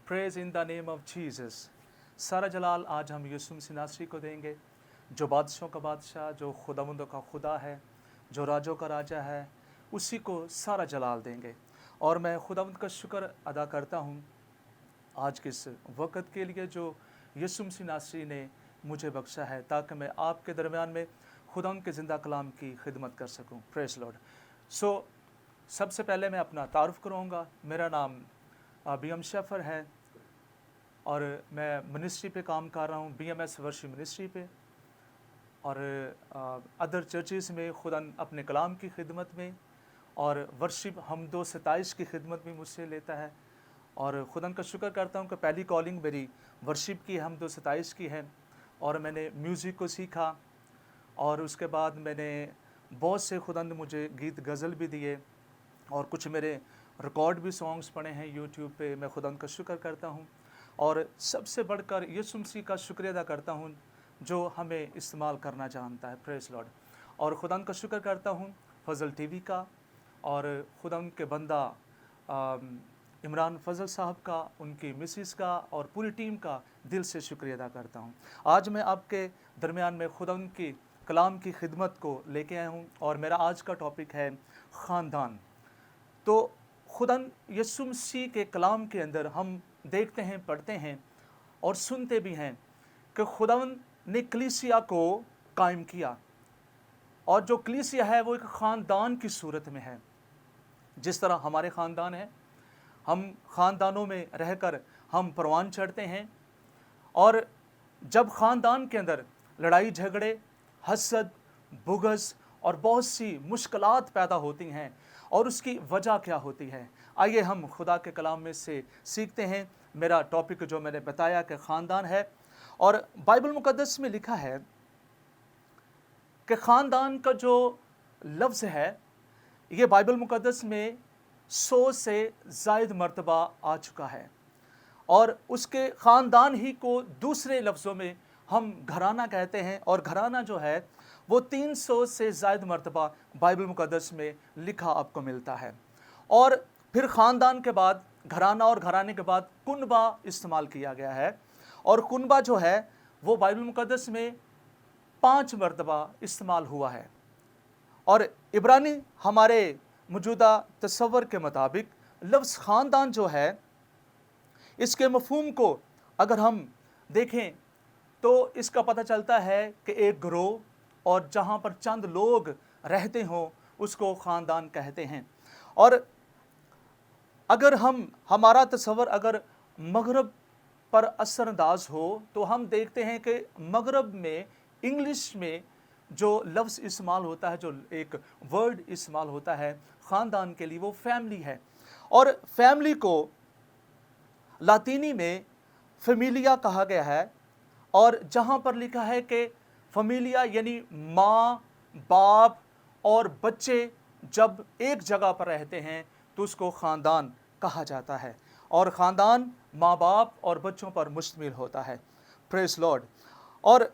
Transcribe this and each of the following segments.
Praise in the name of Jesus. सारा जलाल आज हम यीशु मसीह नासरी को देंगे, जो बादशाहों का बादशाह, जो खुदावंदों का खुदा है, जो राजों का राजा है, उसी को सारा जलाल देंगे। और मैं खुदावंद का शुक्र अदा करता हूँ आज के इस वक़्त के लिए जो यीशु मसीह नासरी ने मुझे बख्शा है, ताकि मैं आपके दरमियान में खुदावंद के ज़िंदा कलाम की खिदमत कर सकूँ। Praise Lord. सबसे पहले मैं अपना तारुफ करूँगा। मेरा नाम बीएम शेफर है और मैं मिनिस्ट्री पे काम कर रहा हूँ, BMS वर्शिप मिनिस्ट्री पे, और अदर चर्चेस में खुदा अपने कलाम की खिदमत में और वर्शिप हमदो सताइश की खिदमत भी मुझसे लेता है। और खुदा का शुक्र करता हूँ कि पहली कॉलिंग मेरी वर्शिप की हमदो सताइश की है, और मैंने म्यूज़िक को सीखा, और उसके बाद मैंने बहुत से खुदा ने मुझे गीत गज़ल भी दिए, और कुछ मेरे रिकॉर्ड भी सॉन्ग्स पड़े हैं यूट्यूब पे। मैं खुदा का शुक्र करता हूँ, और सबसे बढ़कर यीशु मसीह का शुक्रिया अदा करता हूँ जो हमें इस्तेमाल करना जानता है। Praise Lord. और खुदा का शुक्र करता हूँ फजल टीवी का, और खुदा के बंदा इमरान फजल साहब का, उनकी मिसिस का, और पूरी टीम का दिल से शुक्रिया अदा करता हूँ। आज मैं आपके दरमियान में खुदा की कलाम की खिदमत को लेके आया हूँ, और मेरा आज का टॉपिक है ख़ानदान। तो खुदा यीशु मसीह के कलाम के अंदर हम देखते हैं, पढ़ते हैं और सुनते भी हैं कि खुदावंद ने कलीसिया को कायम किया, और जो कलीसिया है वो एक ख़ानदान की सूरत में है। जिस तरह हमारे ख़ानदान है, हम ख़ानदानों में रहकर हम परवान चढ़ते हैं, और जब ख़ानदान के अंदर लड़ाई झगड़े, हसद, बुग़्ज़ और बहुत सी मुश्किलात पैदा होती हैं, और उसकी वजह क्या होती है, आइए हम खुदा के कलाम में से सीखते हैं। मेरा टॉपिक जो मैंने बताया कि ख़ानदान है, और बाइबल मुक़द्दस में लिखा है कि ख़ानदान का जो लफ्ज़ है ये बाइबल मुक़द्दस में 100 से ज़ायद मरतबा आ चुका है, और उसके ख़ानदान ही को दूसरे लफ्ज़ों में हम घराना कहते हैं, और घराना जो है वो 300 से ज़ायद मरतबा बाइबल मुक़द्दस में लिखा आपको मिलता है। और फिर ख़ानदान के बाद घराना, और घराने के बाद कुनबा इस्तेमाल किया गया है, और कुनबा जो है वो बाइबल मुक़द्दस में 5 मरतबा इस्तेमाल हुआ है। और इब्रानी हमारे मौजूदा तस्वर के मुताबिक लफ्ज़ ख़ानदान जो है, इसके मफ़हूम को अगर हम देखें तो इसका पता चलता है कि एक ग्रोह, और जहाँ पर चंद लोग रहते हों उसको ख़ानदान कहते हैं। और अगर हमारा तस्वर अगर मगरब पर असरअंदाज हो तो हम देखते हैं कि मगरब में इंग्लिश में जो लफ्ज़ इस्तेमाल होता है, जो एक वर्ड इस्तेमाल होता है ख़ानदान के लिए, वो फैमिली है। और फैमिली को लातीनी में फ़ेमिलिया कहा गया है, और जहाँ पर लिखा है कि फ़ेमिलिया यानी माँ, बाप और बच्चे जब एक जगह पर रहते हैं तो उसको ख़ानदान कहा जाता है, और ख़ानदान माँ बाप और बच्चों पर मुश्तमिल होता है। Praise Lord. और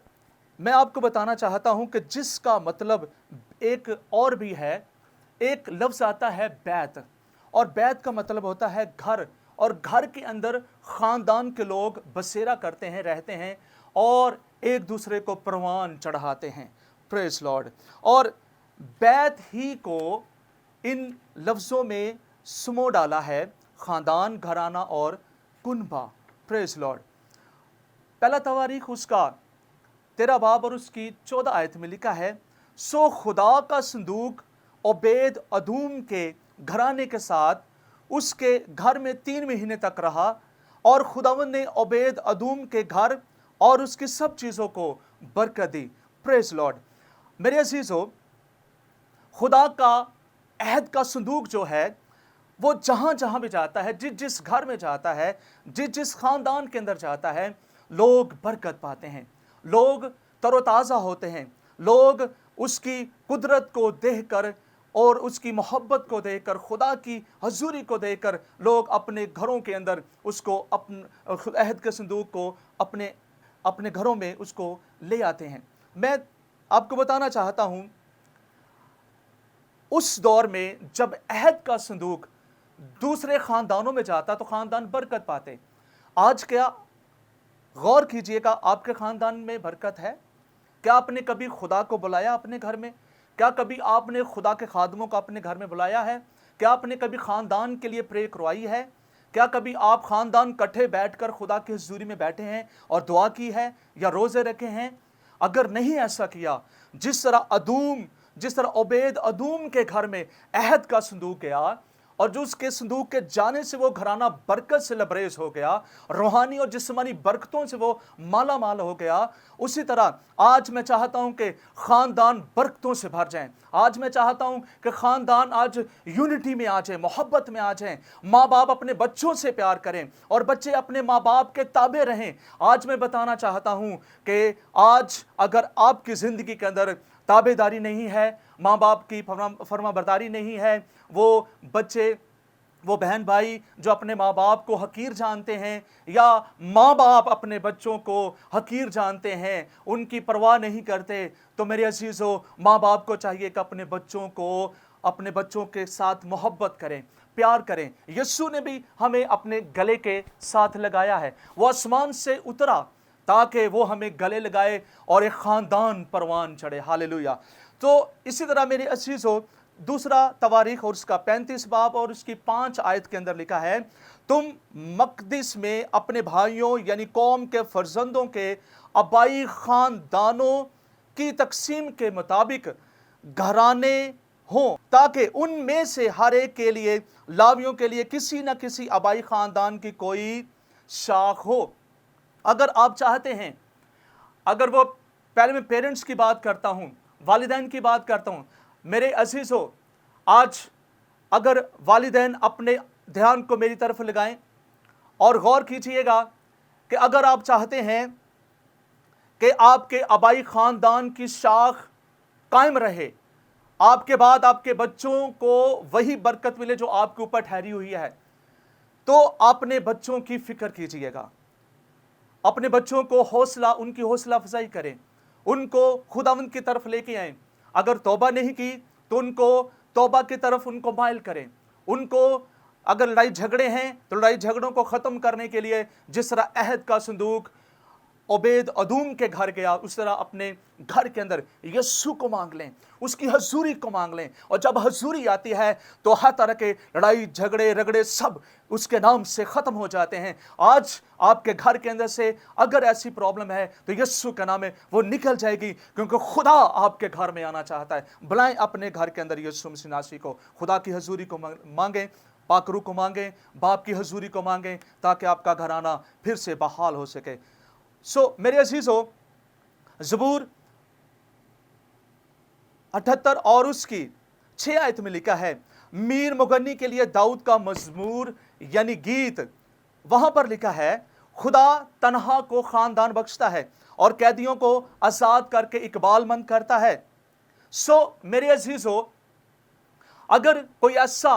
मैं आपको बताना चाहता हूँ कि जिसका मतलब एक और भी है, एक लफ्ज़ आता है बैत, और बैत का मतलब होता है घर, और घर के अंदर ख़ानदान के लोग बसेरा करते हैं, रहते हैं, और एक दूसरे को परवान चढ़ाते हैं। Praise Lord. और बैत ही को इन लफ्ज़ों में समो डाला है, ख़ानदान, घराना और कुनबा। Praise Lord. पहला तवारीख उसका 13 बाब और उसकी 14 आयत में लिखा है, सो खुदा का संदूक ओबेद अदूम के घराने के साथ उसके घर में 3 महीने तक रहा, और खुदावंद ने ओबेद अदूम के घर और उसकी सब चीज़ों को बरकत दी। Praise Lord. मेरे अजीज़ों, खुदा का अहद का संदूक जो है वो जहाँ जहाँ भी जाता है, जिस घर में जाता है, जिस ख़ानदान के अंदर जाता है, लोग बरकत पाते हैं, लोग तरोताज़ा होते हैं, लोग उसकी कुदरत को देखकर और उसकी मोहब्बत को देखकर, खुदा की हजूरी को देखकर लोग अपने घरों के अंदर उसको, अपने अहद के संदूक को अपने घरों में उसको ले आते हैं। मैं आपको बताना चाहता हूँ, उस दौर में जब अहद का संदूक दूसरे ख़ानदानों में जाता तो ख़ानदान बरकत पाते। आज क्या गौर कीजिएगा, आपके ख़ानदान में बरकत है? क्या आपने कभी खुदा को बुलाया अपने घर में? क्या कभी आपने खुदा के खादमों को अपने घर में बुलाया है? क्या आपने कभी ख़ानदान के लिए प्रे करवाई है? क्या कभी आप ख़ानदान इकट्ठे बैठकर खुदा की हुज़ूरी में बैठे हैं और दुआ की है या रोज़े रखे हैं? अगर नहीं ऐसा किया, जिस तरह ओबेद अदूम के घर में अहद का संदूक गया और जो उसके संदूक के जाने से वो घराना बरकत से लबरेज हो गया, रूहानी और जिस्मानी बरकतों से वो माला माल हो गया, उसी तरह आज मैं चाहता हूं कि ख़ानदान बरकतों से भर जाएं। आज मैं चाहता हूं कि ख़ानदान आज यूनिटी में आ जाए, मोहब्बत में आ जाएं। माँ बाप अपने बच्चों से प्यार करें और बच्चे अपने माँ बाप के ताबे रहें। आज मैं बताना चाहता हूं कि आज अगर आपकी ज़िंदगी के अंदर ताबेदारी नहीं है, माँ बाप की फरमाबरदारी नहीं है, वो बच्चे, वो बहन भाई जो अपने माँ बाप को हकीर जानते हैं या माँ बाप अपने बच्चों को हकीर जानते हैं, उनकी परवाह नहीं करते, तो मेरे अजीज़ों, माँ बाप को चाहिए कि अपने बच्चों के साथ मोहब्बत करें, प्यार करें। यीशु ने भी हमें अपने गले के साथ लगाया है। वो आसमान से उतरा ताकि वो हमें गले लगाए और एक ख़ानदान परवान चढ़े। हालेलुया। तो इसी तरह मेरे अजीज़ों, दूसरा तवारीख और उसका 35 बाब और उसकी 5 आयत के अंदर लिखा है, तुम मकदिस में अपने भाइयों यानी कौम के फर्जंदों के आबाई ख़ानदानों की तकसीम के मुताबिक घराने हों, ताकि उनमें से हर एक के लिए, लावियों के लिए किसी न किसी आबाई ख़ानदान की कोई शाख हो। अगर आप चाहते हैं, अगर वो पहले मैं पेरेंट्स की बात करता हूँ, वालिदैन की बात करता हूँ, मेरे अजीज़ों, आज अगर वालिदैन अपने ध्यान को मेरी तरफ लगाएं और गौर कीजिएगा कि अगर आप चाहते हैं कि आपके आबाई ख़ानदान की शाख कायम रहे, आपके बाद आपके बच्चों को वही बरकत मिले जो आपके ऊपर ठहरी हुई है, तो अपने बच्चों की फ़िक्र कीजिएगा, अपने बच्चों को उनकी हौसला अफजाई करें, उनको खुदावंद की तरफ लेके आएं। अगर तौबा नहीं की तो उनको तौबा की तरफ उनको माइल करें। उनको अगर लड़ाई झगड़े हैं तो लड़ाई झगड़ों को ख़त्म करने के लिए जिस तरह अहद का संदूक ओबेद अदूम के घर गया, उस तरह अपने घर के अंदर यीशु को मांग लें, उसकी हजूरी को मांग लें। और जब हजूरी आती है तो हर तरह के लड़ाई झगड़े रगड़े सब उसके नाम से ख़त्म हो जाते हैं। आज आपके घर के अंदर से अगर ऐसी प्रॉब्लम है तो यीशु का नाम है, वो निकल जाएगी, क्योंकि खुदा आपके घर में आना चाहता है। बुलाएं अपने घर के अंदर यीशु मसीह नासरी को, खुदा की हजूरी को मांगें, पाकरू को मांगें, बाप की हजूरी को मांगें, ताकि आपका घराना फिर से बहाल हो सके। मेरे अजीज़ों, ज़बूर 78 और उसकी 6 आयत में लिखा है, मीर मुगन्नी के लिए दाऊद का मज़मूर यानी गीत, वहां पर लिखा है, खुदा तन्हा को ख़ानदान बख्शता है और कैदियों को आज़ाद करके इकबाल मंद करता है। मेरे अजीज़ों, अगर कोई ऐसा,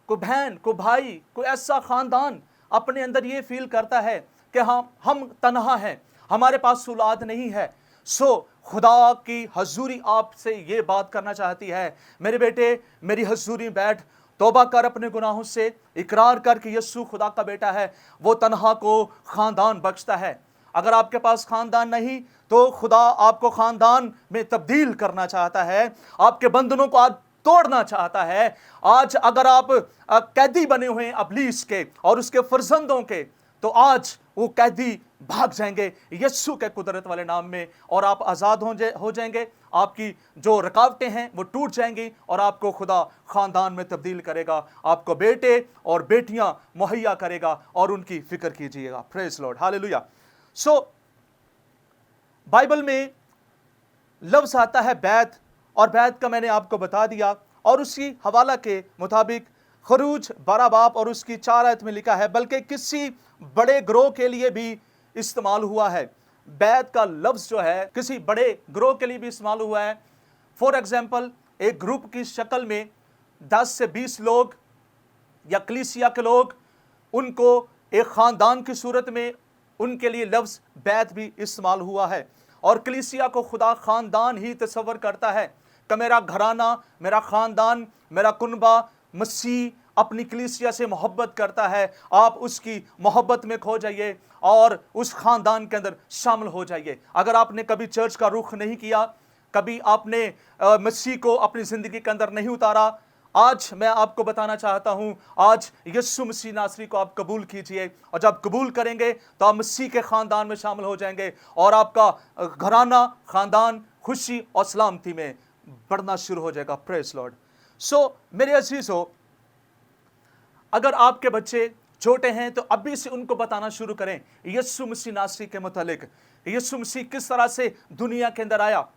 कोई बहन, कोई भाई, कोई ऐसा ख़ानदान अपने अंदर ये फील करता है कि हम तन्हा हैं, हमारे पास औलाद नहीं है, खुदा की हजूरी आपसे ये बात करना चाहती है, मेरे बेटे, मेरी हजूरी बैठ, तौबा कर अपने गुनाहों से, इकरार कर कि यीशु खुदा का बेटा है, वो तन्हा को ख़ानदान बख्शता है। अगर आपके पास ख़ानदान नहीं तो खुदा आपको ख़ानदान में तब्दील करना चाहता है, आपके बंधनों को आज तोड़ना चाहता है। आज अगर आप कैदी बने हुए हैं इब्लीस के और उसके फर्जंदों के, तो आज वो कैदी भाग जाएंगे यीशु के कुदरत वाले नाम में, और आप आज़ाद हो जाएंगे। आपकी जो रुकावटें हैं वो टूट जाएंगी और आपको खुदा ख़ानदान में तब्दील करेगा, आपको बेटे और बेटियां मुहैया करेगा और उनकी फ़िक्र कीजिएगा। Praise Lord, hallelujah. बाइबल में लफ्ज़ आता है बैत, और बैत का मैंने आपको बता दिया, और उसी हवाला के मुताबिक खरूज 12 बाब और उसकी 4 आयत में लिखा है, बल्कि किसी बड़े ग्रोह के लिए भी इस्तेमाल हुआ है। बैत का लफ्ज़ जो है किसी बड़े ग्रोह के लिए भी इस्तेमाल हुआ है। फॉर एग्जाम्पल, एक ग्रुप की शक्ल में 10 से 20 लोग या कलीसिया के लोग, उनको एक ख़ानदान की सूरत में उनके लिए लफ्ज़ बैत भी इस्तेमाल हुआ है। और कलीसिया को खुदा ख़ानदान ही तस्वर करता है कि मेरा घराना, मेरा ख़ानदान, मेरा कुनबा मसीह अपनी कलीसिया से मोहब्बत करता है, आप उसकी मोहब्बत में खो जाइए और उस खानदान के अंदर शामिल हो जाइए। अगर आपने कभी चर्च का रुख नहीं किया, कभी आपने मसीह को अपनी ज़िंदगी के अंदर नहीं उतारा, आज मैं आपको बताना चाहता हूं, आज यीशु मसीह नासरी को आप कबूल कीजिए, और जब कबूल करेंगे तो आप मसीह के ख़ानदान में शामिल हो जाएंगे और आपका घराना, ख़ानदान खुशी और सलामती में बढ़ना शुरू हो जाएगा। Praise Lord. मेरे अजीज़ों, अगर आपके बच्चे छोटे हैं तो अभी से उनको बताना शुरू करें यीशु मसीह नासरी के मुतालिक, यीशु मसीह किस तरह से दुनिया के अंदर आया।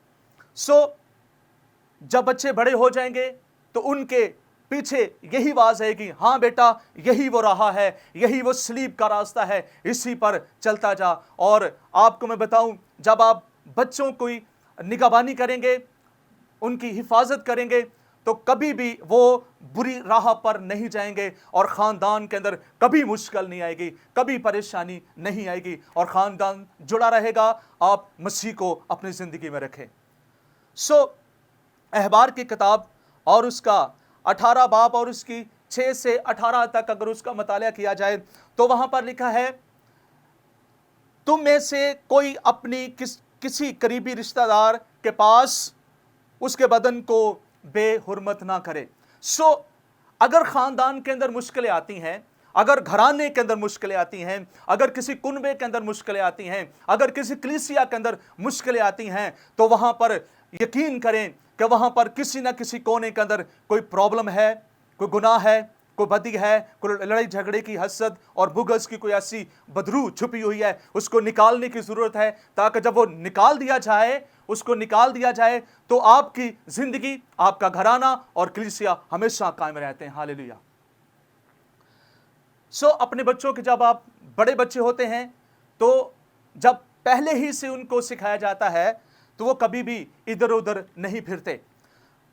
जब बच्चे बड़े हो जाएंगे तो उनके पीछे यही आवाज आएगी, हाँ बेटा, यही वो राह है, यही वो सलीब का रास्ता है, इसी पर चलता जा। और आपको मैं बताऊं, जब आप बच्चों की निगहबानी करेंगे, उनकी हिफाजत करेंगे, तो कभी भी वो बुरी राह पर नहीं जाएंगे और ख़ानदान के अंदर कभी मुश्किल नहीं आएगी, कभी परेशानी नहीं आएगी और ख़ानदान जुड़ा रहेगा। आप मसीह को अपनी ज़िंदगी में रखें। अहबार की किताब और उसका 18 बाब और उसकी 6 से 18 तक अगर उसका मतालिया किया जाए तो वहां पर लिखा है, तुम में से कोई अपनी किसी करीबी रिश्तेदार के पास उसके बदन को बेहुरमत ना करे। अगर खानदान के अंदर मुश्किलें आती हैं, अगर घराने के अंदर मुश्किलें आती हैं, अगर किसी कुनबे के अंदर मुश्किलें आती हैं, अगर किसी कलीसिया के अंदर मुश्किलें आती हैं, तो वहां पर यकीन करें कि वहां पर किसी ना किसी कोने के अंदर कोई प्रॉब्लम है, कोई गुनाह है, कोई बदी है, कोई लड़ाई झगड़े की, हसद और बुग़्ज़ की कोई ऐसी बदरू छुपी हुई है। उसको निकालने की ज़रूरत है, ताकि जब वो निकाल दिया जाए, उसको निकाल दिया जाए, तो आपकी ज़िंदगी, आपका घराना और कलीसिया हमेशा कायम रहते हैं। हालेलुया। अपने बच्चों के, जब आप बड़े बच्चे होते हैं तो जब पहले ही से उनको सिखाया जाता है तो वो कभी भी इधर उधर नहीं फिरते।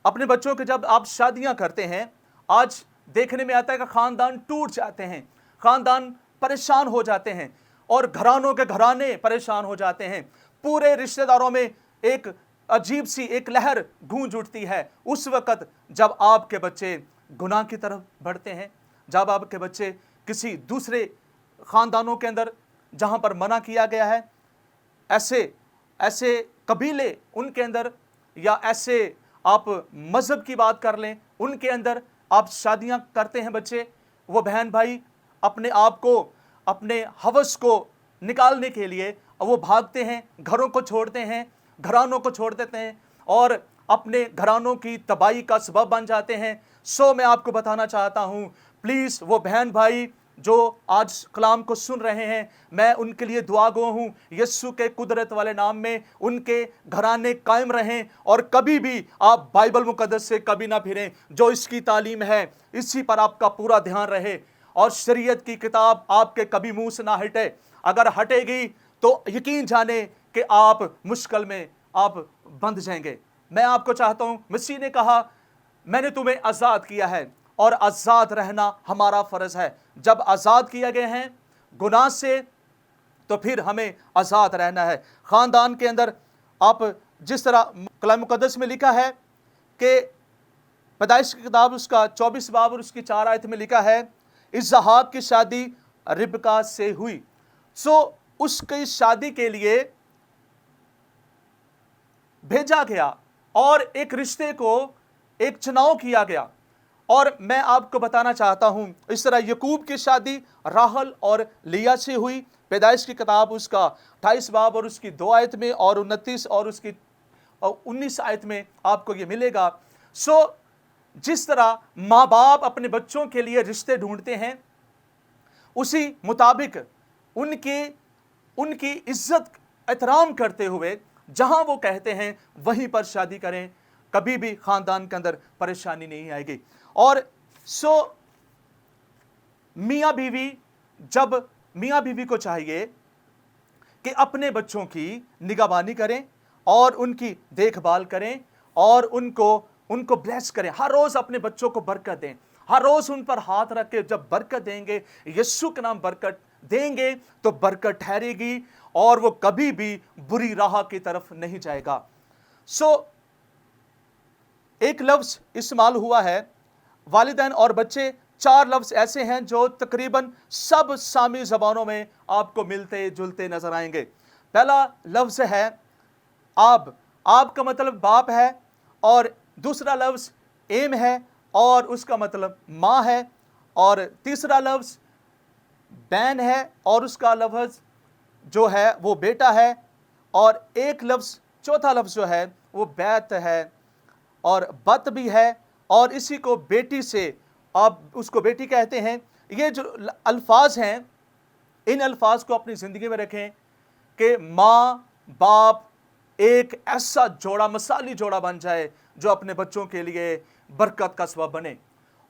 अपने बच्चों के जब आप शादियां करते हैं, आज देखने में आता है कि खानदान टूट जाते हैं, खानदान परेशान हो जाते हैं और घरानों के घराने परेशान हो जाते हैं। पूरे रिश्तेदारों में एक अजीब सी एक लहर गूंज उठती है उस वक़्त जब आपके बच्चे गुनाह की तरफ बढ़ते हैं, जब आपके बच्चे किसी दूसरे खानदानों के अंदर, जहां पर मना किया गया है, ऐसे कबीले उनके अंदर, या ऐसे आप मज़हब की बात कर लें, उनके अंदर आप शादियां करते हैं बच्चे, वो बहन भाई अपने आप को, अपने हवस को निकालने के लिए वो भागते हैं, घरों को छोड़ते हैं, घरानों को छोड़ देते हैं और अपने घरानों की तबाही का सबब बन जाते हैं। मैं आपको बताना चाहता हूं, प्लीज़ वो बहन भाई जो आज कलाम को सुन रहे हैं, मैं उनके लिए दुआ गो हूँ, यीशु के कुदरत वाले नाम में उनके घराने कायम रहें और कभी भी आप बाइबल मुकद्दस से कभी ना फिरें। जो इसकी तालीम है इसी पर आपका पूरा ध्यान रहे और शरीयत की किताब आपके कभी मुंह से ना हटे। अगर हटेगी तो यकीन जाने कि आप मुश्किल में आप बंध जाएंगे। मैं आपको चाहता हूँ, मसीह ने कहा, मैंने तुम्हें आज़ाद किया है और आज़ाद रहना हमारा फ़र्ज़ है। जब आज़ाद किए गए हैं गुनाह से, तो फिर हमें आज़ाद रहना है। ख़ानदान के अंदर आप जिस तरह कलाम मुक़द्दस में लिखा है कि पैदाइश की किताब उसका 24 बाब और उसकी 4 आयत में लिखा है, इसहाक की शादी रिबका से हुई। उसकी शादी के लिए भेजा गया और एक रिश्ते को एक चुनाव किया गया। और मैं आपको बताना चाहता हूं, इस तरह यकूब की शादी राहल और लिया से हुई। पैदाइश की किताब उसका 28 बाब और उसकी 2 आयत में और 29 और उसकी 19 आयत में आपको ये मिलेगा। जिस तरह माँ बाप अपने बच्चों के लिए रिश्ते ढूंढते हैं, उसी मुताबिक उनकी इज्जत एहतराम करते हुए जहां वो कहते हैं वहीं पर शादी करें, कभी भी खानदान के अंदर परेशानी नहीं आएगी। और मियाँ बीवी को चाहिए कि अपने बच्चों की निगहबानी करें और उनकी देखभाल करें और उनको ब्लेस करें। हर रोज़ अपने बच्चों को बरकत दें, हर रोज़ उन पर हाथ रख के जब बरकत देंगे, यीशु के नाम बरकत देंगे, तो बरकत ठहरेगी और वो कभी भी बुरी राह की तरफ नहीं जाएगा। एक लफ्ज़ इस्तेमाल हुआ है, वालिदैन और बच्चे 4 लफ्ज़ ऐसे हैं जो तकरीबन सब सामी ज़बानों में आपको मिलते जुलते नज़र आएंगे। पहला लफ्ज़ है आब। आब का मतलब बाप है, और दूसरा लफ्ज़ एम है और उसका मतलब माँ है, और तीसरा लफ्ज़ बैन है और उसका लफ्ज़ जो है वो बेटा है, और एक लफ्ज़ चौथा लफ्ज़ जो है वो बैत है और बत भी है, और इसी को बेटी से आप उसको बेटी कहते हैं। ये जो अल्फाज हैं, इन अल्फाज को अपनी ज़िंदगी में रखें कि माँ बाप एक ऐसा जोड़ा, मिसाली जोड़ा बन जाए जो अपने बच्चों के लिए बरकत का सबब बने।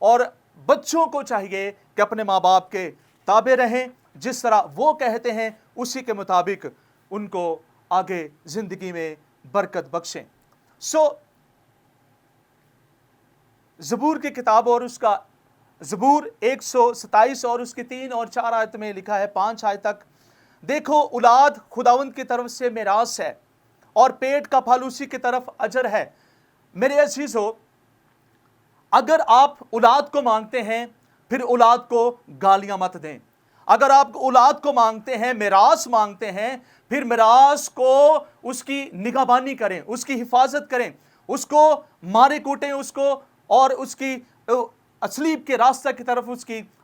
और बच्चों को चाहिए कि अपने माँ बाप के ताबे रहें, जिस तरह वो कहते हैं उसी के मुताबिक उनको आगे ज़िंदगी में बरकत बख्शें। ज़बूर की किताब और उसका ज़बूर 127 और उसकी 3 और 4 आयत में लिखा है, 5 आयत तक, देखो औलाद खुदावंद की तरफ से मिरास है और पेट का फल उसी की तरफ अजर है। मेरे अजीजों, अगर आप औलाद को मांगते हैं फिर औलाद को गालियां मत दें। अगर आप औलाद को मांगते हैं, मिरास मांगते हैं, फिर मिरास को उसकी निगहबानी करें, उसकी हिफाजत करें, उसको मारे कूटें उसको, और उसकी असलीब के रास्ते की तरफ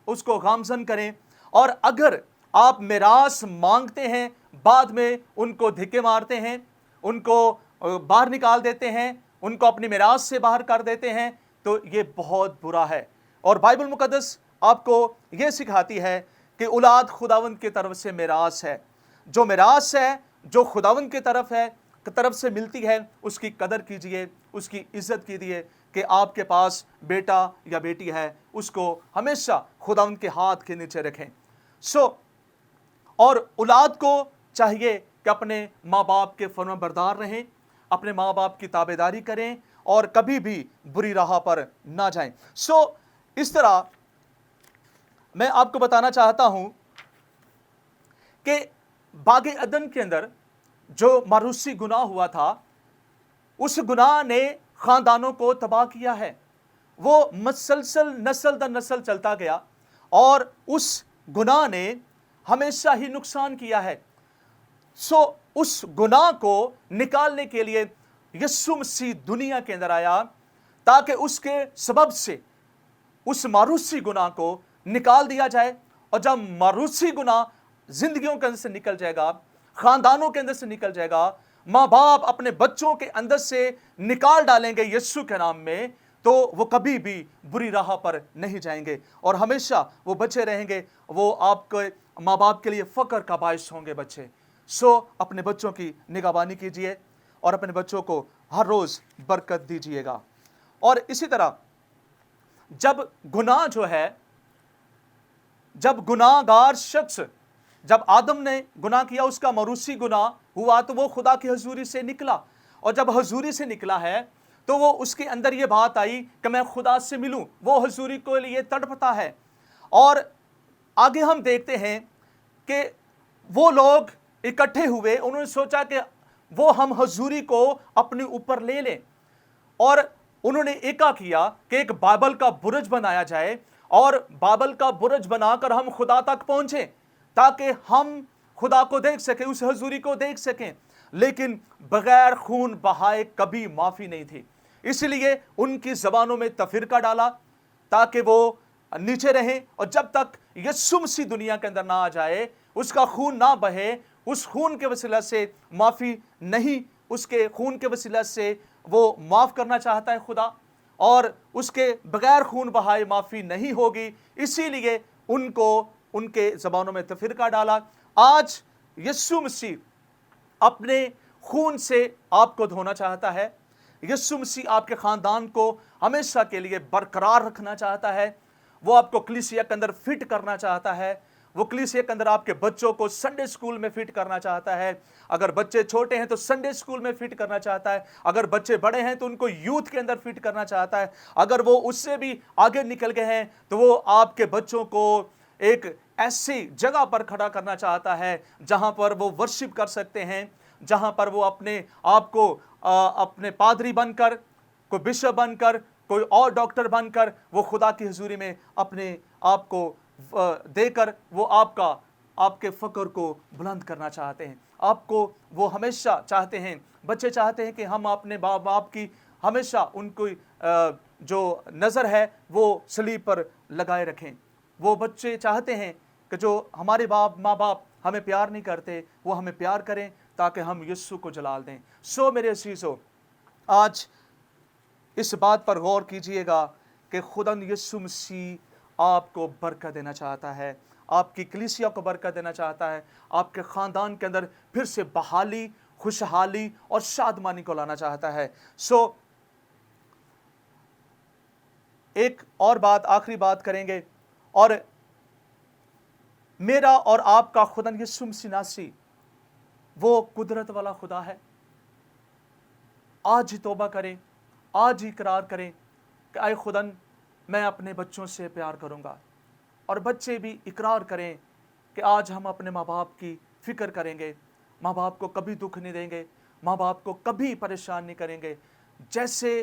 उसको गामजन करें। और अगर आप मिरास मांगते हैं, बाद में उनको धिक्के मारते हैं, उनको बाहर निकाल देते हैं, उनको अपनी मिरास से बाहर कर देते हैं, तो ये बहुत बुरा है। और बाइबल मुकद्दस आपको ये सिखाती है कि औलाद खुदावंद की तरफ से मिरास है। जो मिरास है, जो खुदावंद की तरफ से मिलती है, उसकी कदर कीजिए, उसकी इज्जत कीजिए कि आपके पास बेटा या बेटी है, उसको हमेशा खुदावंद के हाथ के नीचे रखें। और औलाद को चाहिए कि अपने माँ बाप के फरमाबरदार रहें, अपने माँ बाप की ताबेदारी करें और कभी भी बुरी राह पर ना जाएं। इस तरह मैं आपको बताना चाहता हूं कि बागे अदन के अंदर जो मारूसी गुनाह हुआ था, उस गुनाह ने खानदानों को तबाह किया है। वो मसलसल नस्ल दर नस्ल चलता गया और उस गुनाह ने हमेशा ही नुकसान किया है। उस गुनाह को निकालने के लिए यीशु मसीह दुनिया के अंदर आया ताकि उसके सबब से उस मारूसी गुनाह को निकाल दिया जाए। और जब मारूसी गुनाह जिंदगियों के अंदर से निकल जाएगा, खानदानों के अंदर से निकल जाएगा, माँ बाप अपने बच्चों के अंदर से निकाल डालेंगे यीशु के नाम में, तो वो कभी भी बुरी राह पर नहीं जाएंगे और हमेशा वो बच्चे रहेंगे। वो आपके माँ बाप के लिए फक्र का बायस होंगे बच्चे। अपने बच्चों की निगहबानी कीजिए और अपने बच्चों को हर रोज बरकत दीजिएगा। और इसी तरह जब गुनाह जो है, जब गुनाहगार शख्स, जब आदम ने गुनाह किया, उसका मरूसी गुनाह हुआ, तो वो खुदा की हजूरी से निकला। और जब हजूरी से निकला है तो वो उसके अंदर ये बात आई कि मैं खुदा से मिलूं, वो हजूरी के लिए तड़पता है। और आगे हम देखते हैं कि वो लोग इकट्ठे हुए, उन्होंने सोचा कि वो हम हजूरी को अपने ऊपर ले लें, और उन्होंने एका किया कि एक बाइबल का बुर्ज बनाया जाए और बाइबल का बुर्ज बनाकर हम खुदा तक पहुंचे ताकि हम खुदा को देख सकें, उस हजूरी को देख सकें। लेकिन बगैर खून बहाए कभी माफी नहीं थी, इसलिए उनकी जबानों में तफिरका डाला ताकि वो नीचे रहें। और जब तक यीशु मसीह दुनिया के अंदर ना आ जाए, उसका खून ना बहे, उस खून के वसीला से माफी नहीं, उसके खून के वसीला से वो माफ करना चाहता है खुदा, और उसके बगैर खून बहाए माफी नहीं होगी, इसीलिए उनको उनके जबानों में तफिरका डाला। आज यीशु मसीह अपने खून से आपको धोना चाहता है। यीशु मसीह आपके खानदान को हमेशा के लिए बरकरार रखना चाहता है। वो आपको कलीसिया के अंदर फिट करना चाहता है। वो कलीसिया के अंदर आपके बच्चों को संडे स्कूल में फिट करना चाहता है। अगर बच्चे छोटे हैं तो संडे स्कूल में फिट करना चाहता है, अगर बच्चे बड़े हैं तो उनको यूथ के अंदर फिट करना चाहता है, अगर वो उससे भी आगे निकल गए हैं तो वो आपके बच्चों को एक ऐसी जगह पर खड़ा करना चाहता है जहां पर वो वर्शिप कर सकते हैं, जहां पर वो अपने आप को अपने पादरी बनकर, कोई बिशप बनकर, कोई और डॉक्टर बनकर वो खुदा की हुजूरी में अपने आप को देकर वो आपके फ़क्र को बुलंद करना चाहते हैं। आपको वो हमेशा चाहते हैं, बच्चे चाहते हैं कि हम अपने बाप की हमेशा उनको जो नज़र है वो सलीब पर लगाए रखें। वो बच्चे चाहते हैं कि जो हमारे माँ बाप हमें प्यार नहीं करते वो हमें प्यार करें ताकि हम यीशु को जलाल दें। सो मेरे अज़ीज़ों, आज इस बात पर गौर कीजिएगा कि खुदावंद यीशु मसीह आपको बरकत देना चाहता है, आपकी कलीसिया को बरकत देना चाहता है, आपके ख़ानदान के अंदर फिर से बहाली, खुशहाली और शादमानी को लाना चाहता है। सो एक और बात, आखिरी बात करेंगे, और मेरा और आपका खुदावंद यीशु मसीह नासरी वो कुदरत वाला खुदा है। आज ही तौबा करें, आज ही इकरार करें कि आए खुदावंद मैं अपने बच्चों से प्यार करूंगा, और बच्चे भी इकरार करें कि आज हम अपने माँ बाप की फ़िक्र करेंगे, माँ बाप को कभी दुख नहीं देंगे, माँ बाप को कभी परेशान नहीं करेंगे। जैसे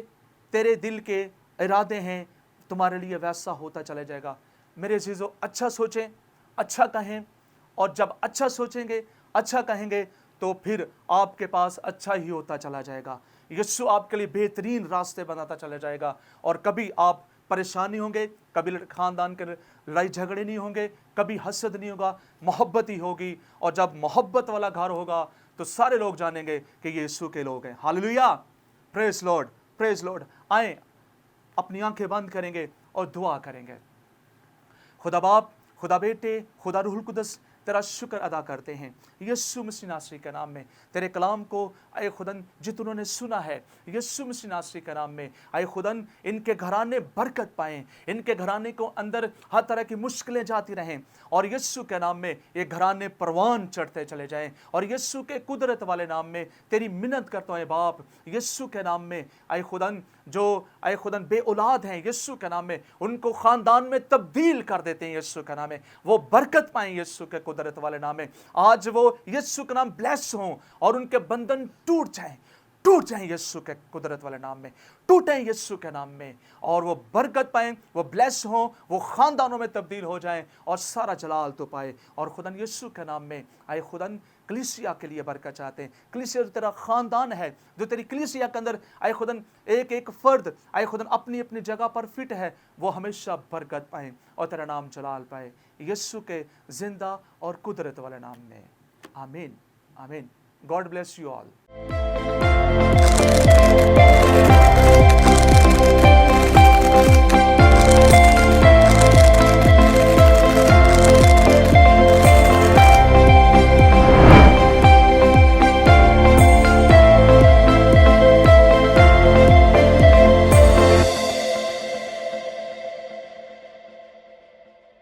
तेरे दिल के इरादे हैं तुम्हारे लिए वैसा होता चला जाएगा। मेरे अज़ीज़ों, अच्छा सोचें, अच्छा कहें, और जब अच्छा सोचेंगे, अच्छा कहेंगे तो फिर आपके पास अच्छा ही होता चला जाएगा। यीशु आपके लिए बेहतरीन रास्ते बनाता चला जाएगा, और कभी आप परेशानी होंगे, कभी ख़ानदान के लड़ाई झगड़े नहीं होंगे, कभी हसद नहीं होगा, मोहब्बत ही होगी। और जब मोहब्बत वाला घर होगा तो सारे लोग जानेंगे कि ये यीशु के लोग हैं। Hallelujah, praise Lord, praise Lord. आए अपनी आंखें बंद करेंगे और दुआ करेंगे। खुदा बाप, खुदा बेटे, खुदा रूहुल कुदस, तेरा शुक्र अदा करते हैं यीशु मसीह नासरी के नाम में। तेरे कलाम को आए खुदन जितनों ने सुना है यीशु मसीह नासरी के नाम में, आए खुदन इनके घराने बरकत पाएं, इनके घराने को अंदर हर तरह की मुश्किलें जाती रहें, और यीशु के नाम में ये घराने परवान चढ़ते चले जाएं। और यीशु के कुदरत वाले नाम में तेरी मिन्नत करता हूँ बाप, यीशु के नाम में आए खुदन जो आए खुदन बे औलाद हैं यीशु के नाम में, उनको ख़ानदान में तब्दील कर देते हैं यीशु के नाम में। वो बरकत पाएं यीशु के कुदरत वाले नाम में। आज वो यीशु के नाम ब्लेस हों और उनके बंधन टूट जाएं यीशु के कुदरत वाले नाम में, टूटें यीशु के नाम में, और वो बरकत पाएं, वो ब्लेस हों, वो ख़ानदानों में तब्दील हो जाएं और सारा जलाल तो पाए। और खुदन यीशु के नाम में आए खुदन कलीसिया के लिए बरकत चाहते हैं। कलीसिया जो तेरा ख़ानदान है, जो तेरी कलीसिया के अंदर आए खुदन एक एक फ़र्द आए खुदन अपनी अपनी जगह पर फिट है, वो हमेशा बरकत पाएं और तेरा नाम जलाल पाए यीशु के ज़िंदा और कुदरत वाले नाम में। आमीन, आमीन। God bless you all.